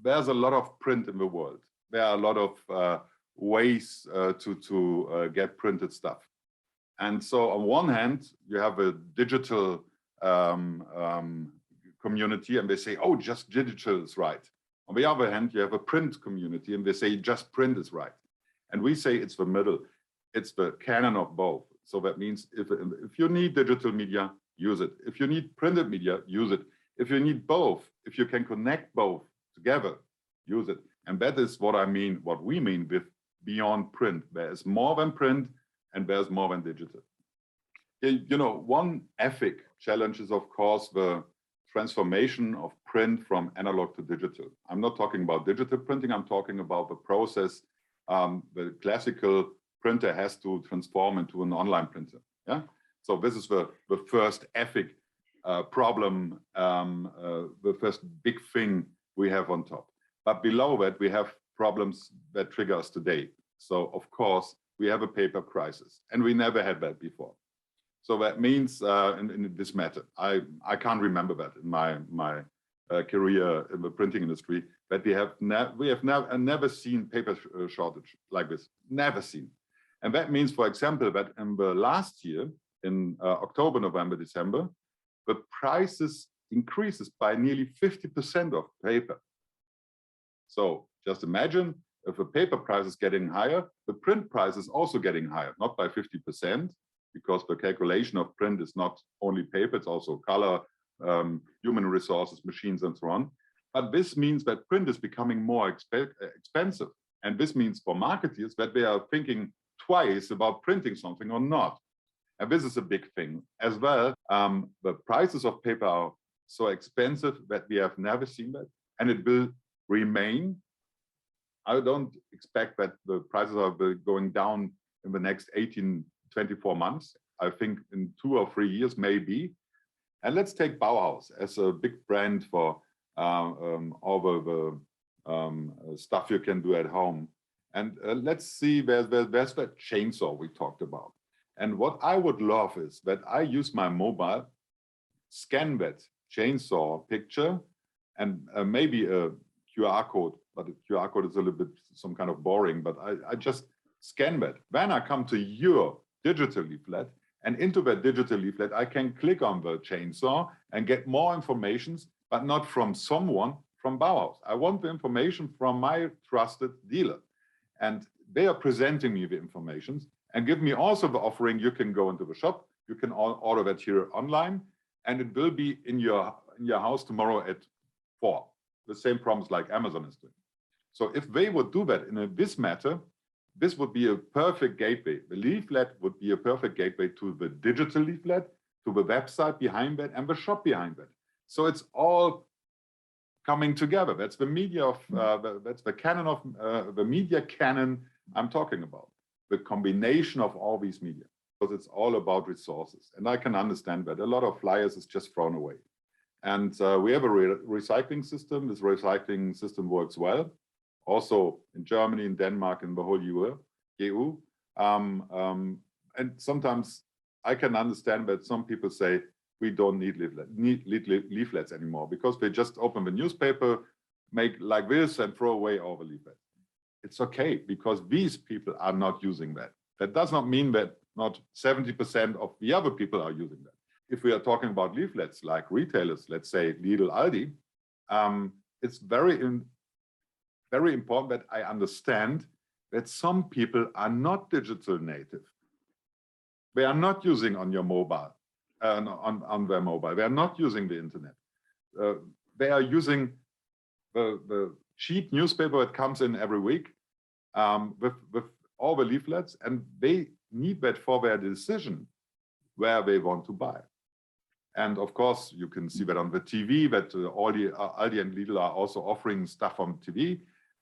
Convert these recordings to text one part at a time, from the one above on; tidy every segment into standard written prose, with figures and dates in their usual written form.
there's a lot of print in the world. There are a lot of ways to get printed stuff. And so on one hand, you have a digital community and they say, oh, just digital is right. On the other hand, you have a print community and they say just print is right. And we say it's the middle. It's the canon of both. So that means if you need digital media, use it. If you need printed media, use it. If you need both, if you can connect both together, use it. And that is what I mean, what we mean with beyond print. There is more than print and there's more than digital. You know, one ethic challenge is, of course, the transformation of print from analog to digital. I'm not talking about digital printing, I'm talking about the process the classical printer has to transform into an online printer. Yeah. So this is the first ethic problem, the first big thing we have on top. But below that, we have problems that trigger us today. So of course, we have a paper crisis, and we never had that before. So that means in this matter, I can't remember that in my career in the printing industry, that we have never seen paper shortage like this, never seen. And that means, for example, that in the last year, in October, November, December, the prices increases by nearly 50% of paper. So just imagine if the paper price is getting higher, the print price is also getting higher, not by 50%, because the calculation of print is not only paper, it's also color, human resources, machines, and so on. But this means that print is becoming more expensive. And this means for marketers that they are thinking twice about printing something or not. And this is a big thing as well. The prices of paper are so expensive that we have never seen that, and it will remain. I don't expect that the prices are going down in the next 24 months. I think in 2 or 3 years, maybe. And let's take Bauhaus as a big brand for all the stuff you can do at home. And let's see, there's that chainsaw we talked about. And what I would love is that I use my mobile, scan that chainsaw picture, and maybe a QR code, but the QR code is a little bit some kind of boring, but I just scan that. Then I come to your digital leaflet, and into that digital leaflet, I can click on the chainsaw and get more information, but not from someone from Bauhaus. I want the information from my trusted dealer. And they are presenting me the information and give me also the offering. You can go into the shop, you can order that here online, and it will be in your house tomorrow at 4. The same promise like Amazon is doing. So if they would do that in this matter, this would be a perfect gateway. The leaflet would be a perfect gateway to the digital leaflet, to the website behind that, and the shop behind that. So it's all coming together. That's the media of that's the canon of the media canon I'm talking about. The combination of all these media, because it's all about resources. And I can understand that a lot of flyers is just thrown away. And we have a recycling system. This recycling system works well. Also in Germany, in Denmark, in the whole EU. And sometimes I can understand that some people say we don't need leaflets anymore because they just open the newspaper, make like this and throw away all the leaflets. It's okay because these people are not using that. That does not mean that not 70% of the other people are using that. If we are talking about leaflets like retailers, let's say Lidl, Aldi, it's very important that I understand that some people are not digital native. They are not using on your mobile, on their mobile. They are not using the internet. They are using the cheap newspaper that comes in every week with all the leaflets, and they need that for their decision where they want to buy. And of course, you can see that on the TV, that Aldi and Lidl are also offering stuff on TV.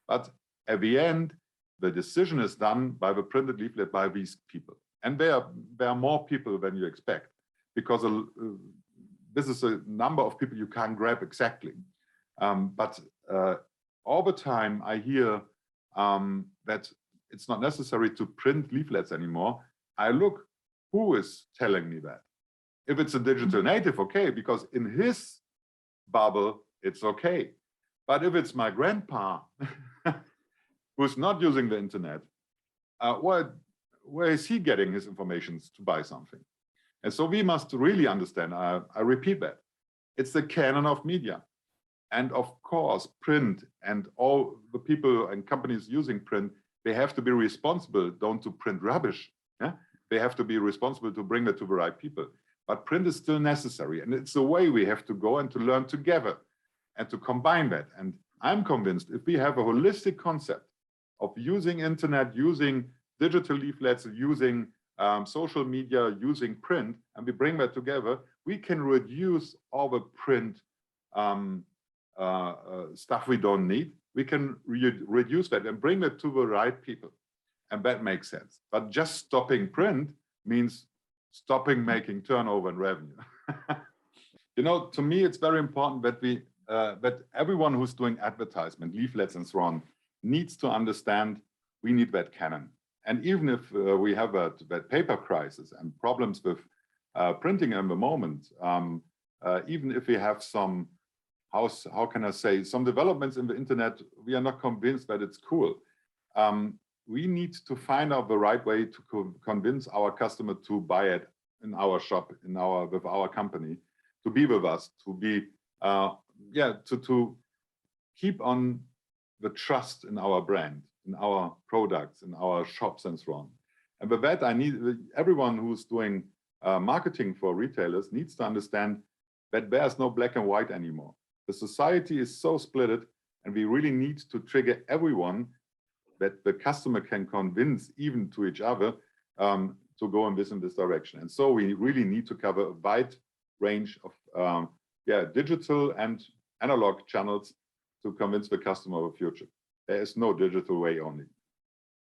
But at the end, the decision is done by the printed leaflet by these people. And there are more people than you expect, because this is a number of people you can't grab exactly. But all the time I hear that it's not necessary to print leaflets anymore. I look, who is telling me that? If it's a digital native, okay, because in his bubble, it's okay. But if it's my grandpa who's not using the internet, where is he getting his information to buy something? And so we must really understand, I repeat that, it's the canon of media. And of course, print and all the people and companies using print, they have to be responsible, don't to print rubbish. Yeah? They have to be responsible to bring that to the right people. But print is still necessary. And it's the way we have to go and to learn together and to combine that. And I'm convinced if we have a holistic concept of using internet, using digital leaflets, using social media, using print, and we bring that together, we can reduce all the print stuff we don't need. We can reduce that and bring that to the right people. And that makes sense. But just stopping print means stopping making turnover and revenue. You know, to me, it's very important that that everyone who's doing advertisement, leaflets and so on, needs to understand we need that canon. And even if we have that paper crisis and problems with printing in the moment, even if we have some, how can I say, some developments in the internet, we are not convinced that it's cool. We need to find out the right way to convince our customer to buy it in our shop, with our company, to be with us, to be, to keep on the trust in our brand, in our products, in our shops and so on. And with that, I need everyone who's doing marketing for retailers needs to understand that there's no black and white anymore. The society is so splitted, and we really need to trigger everyone that the customer can convince even to each other to go in this direction. And so we really need to cover a wide range of digital and analog channels to convince the customer of the future. There is no digital way only.